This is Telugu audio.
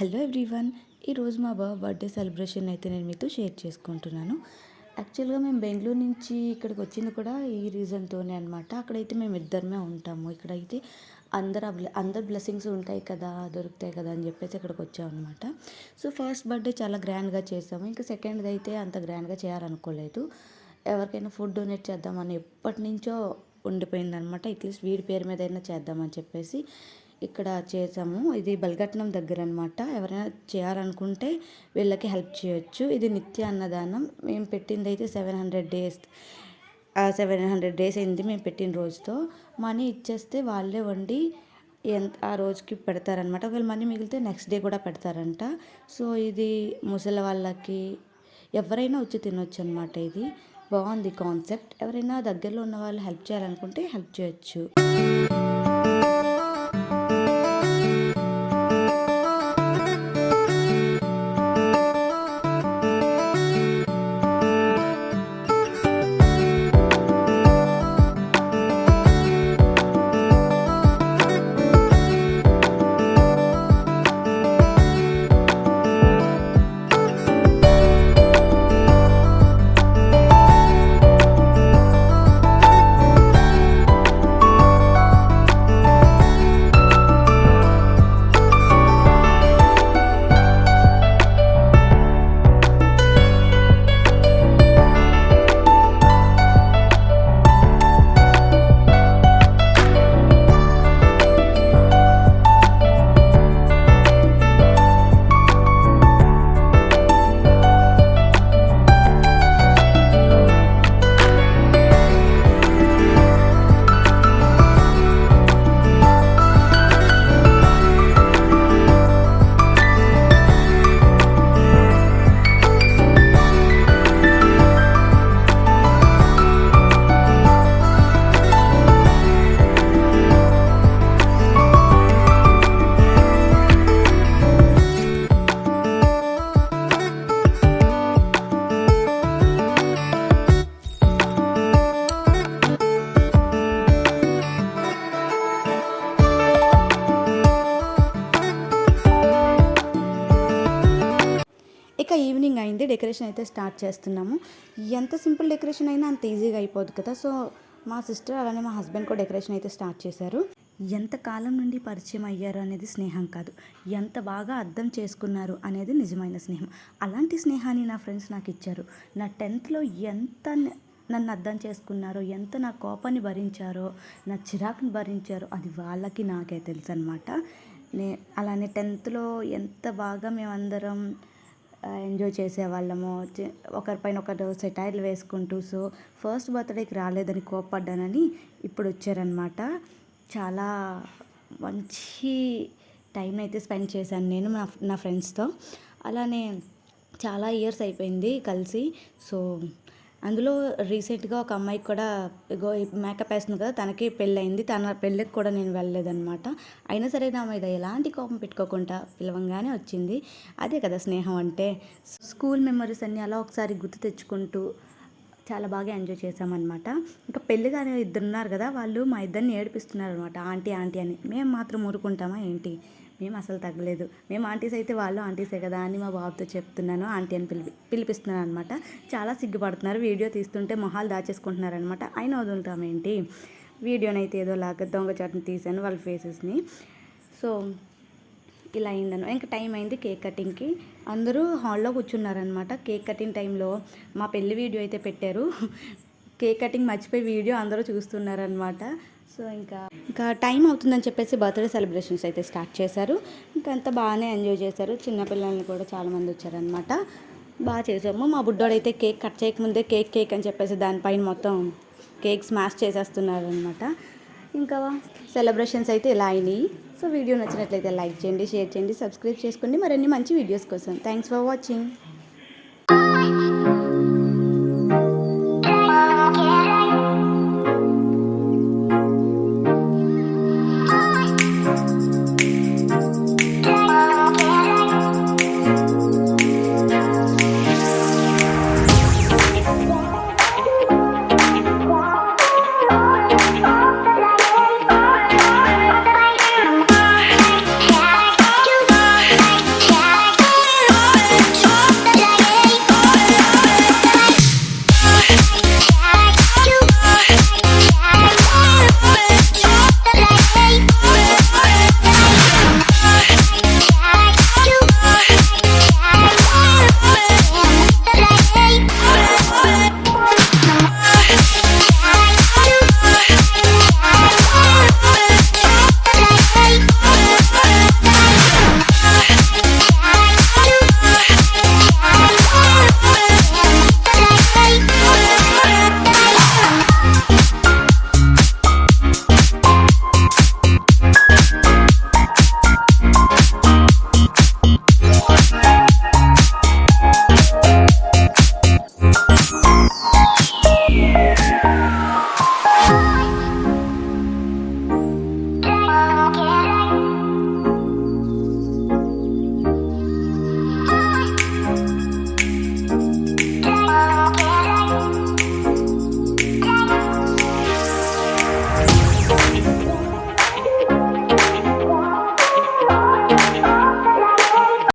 Hello everyone. ఈరోజు మా బాబు బర్త్డే సెలబ్రేషన్ అయితే నేను మీతో షేర్ చేసుకుంటున్నాను. యాక్చువల్గా మేము బెంగళూరు నుంచి ఇక్కడికి వచ్చింది కూడా ఈ రీజన్తోనే అనమాట. అక్కడైతే మేము ఇద్దరమే ఉంటాము. ఇక్కడైతే అందరు బ్లెస్సింగ్స్ ఉంటాయి కదా, దొరుకుతాయి కదా అని చెప్పేసి ఇక్కడికి వచ్చాం అనమాట. సో ఫస్ట్ బర్త్డే చాలా గ్రాండ్గా చేసాము. ఇంకా సెకండ్ది అయితే అంత గ్రాండ్గా చేయాలనుకోలేదు. ఎవరికైనా ఫుడ్ డొనేట్ చేద్దామని ఎప్పటి నుంచో ఉండిపోయిందనమాట. అట్లీస్ట్ వీడి పేరు మీద అయినా చేద్దామని చెప్పేసి ఇక్కడ చేసాము. ఇది బల్గట్నం దగ్గర అనమాట. ఎవరైనా చేయాలనుకుంటే వీళ్ళకి హెల్ప్ చేయొచ్చు. ఇది నిత్య అన్నదానం. మేము పెట్టింది అయితే 700 డేస్ 700 డేస్ అయింది మేము పెట్టిన రోజుతో. మనీ ఇచ్చేస్తే వాళ్ళే వండి ఆ రోజుకి పెడతారనమాట. ఒకవేళ మనీ మిగిలితే నెక్స్ట్ డే కూడా పెడతారంట. సో ఇది ముసలి వాళ్ళకి ఎవరైనా వచ్చి తినొచ్చు అనమాట. ఇది బాగుంది కాన్సెప్ట్. ఎవరైనా దగ్గరలో ఉన్న వాళ్ళు హెల్ప్ చేయాలనుకుంటే హెల్ప్ చేయొచ్చు. ఇక ఈవినింగ్ అయింది. డెకరేషన్ అయితే స్టార్ట్ చేస్తున్నాము. ఎంత సింపుల్ డెకరేషన్ అయినా అంత ఈజీగా అయిపోదు కదా. సో మా సిస్టర్ అలానే మా హస్బెండ్ కూడా డెకరేషన్ అయితే స్టార్ట్ చేశారు. ఎంత కాలం నుండి పరిచయం అయ్యారు అనేది స్నేహం కాదు, ఎంత బాగా అర్థం చేసుకున్నారు అనేది నిజమైన స్నేహం. అలాంటి స్నేహాన్ని నా ఫ్రెండ్స్ నాకు ఇచ్చారు. నా 10th ఎంత నన్ను అర్థం చేసుకున్నారో, ఎంత నా కోపాన్ని భరించారో, నా చిరాకుని భరించారో అది వాళ్ళకి నాకే తెలుసు అనమాట. అలానే 10th ఎంత బాగా మేమందరం ఎంజాయ్ చేసేవాళ్ళము. ఒకరిపైన ఒకరు సెటైర్లు వేసుకుంటూ. సో ఫస్ట్ బర్త్డేకి రాలేదని కోప్పడ్డానని ఇప్పుడు వచ్చారనమాట. చాలా మంచి టైం అయితే స్పెండ్ చేశాను నేను నా ఫ్రెండ్స్తో. అలానే చాలా ఇయర్స్ అయిపోయింది కలిసి. సో అందులో రీసెంట్గా ఒక అమ్మాయికి కూడా మేకప్ వేస్తుంది కదా, తనకి పెళ్ళయింది. తన పెళ్ళికి కూడా నేను వెళ్ళలేదన్నమాట. అయినా సరే నా మీద ఎలాంటి కోపం పెట్టుకోకుండా పిలవంగానే వచ్చింది. అదే కదా స్నేహం అంటే. స్కూల్ మెమరీస్ అన్నీ అలా ఒకసారి గుర్తు తెచ్చుకుంటూ చాలా బాగా ఎంజాయ్ చేసామన్నమాట. ఇంకా పెళ్ళి కానీ ఇద్దరు ఉన్నారు కదా, వాళ్ళు మా ఇద్దరిని ఏడిపిస్తున్నారు అనమాట. ఆంటీ ఆంటీ అని. మేము మాత్రం ఊరుకుంటామా ఏంటి? మేము అసలు తగ్గలేదు. మేము ఆంటీస్ అయితే వాళ్ళు ఆంటీసే కదా అని మా బాబుతో చెప్తున్నాను. ఆంటీ అని పిలిపిస్తున్నాను అనమాట. చాలా సిగ్గుపడుతున్నారు. వీడియో తీస్తుంటే మొహాలు దాచేసుకుంటున్నారనమాట. అయినా వదులుతామేంటి, వీడియోనైతే ఏదోలాగా దొంగచాటుని తీసాను వాళ్ళ ఫేసెస్ని. సో ఇలా అయిందను. ఇంకా టైం అయింది కేక్ కటింగ్కి. అందరూ హాల్లో కూర్చున్నారనమాట. కేక్ కటింగ్ టైంలో మా పెళ్లి వీడియో అయితే పెట్టారు. కేక్ కటింగ్ మర్చిపోయి వీడియో అందరూ చూస్తున్నారనమాట. సో ఇంకా టైం అవుతుందని చెప్పేసి బర్త్డే సెలబ్రేషన్స్ అయితే స్టార్ట్ చేశారు. ఇంకా అంతా బాగానే ఎంజాయ్ చేశారు. చిన్నపిల్లల్ని కూడా చాలామంది వచ్చారనమాట. బాగా చేసాము. మా బుడ్డోడైతే కేక్ కట్ చేయకముందే కేక్ అని చెప్పేసి దానిపైన మొత్తం కేక్ స్మాష్ చేసేస్తున్నారనమాట. ఇంకా సెలబ్రేషన్స్ అయితే ఇలా అయినాయి. సో వీడియో నచ్చినట్లయితే లైక్ చేయండి, షేర్ చేయండి, సబ్స్క్రైబ్ చేసుకోండి మరిన్ని మంచి వీడియోస్ కోసం. Thanks for watching.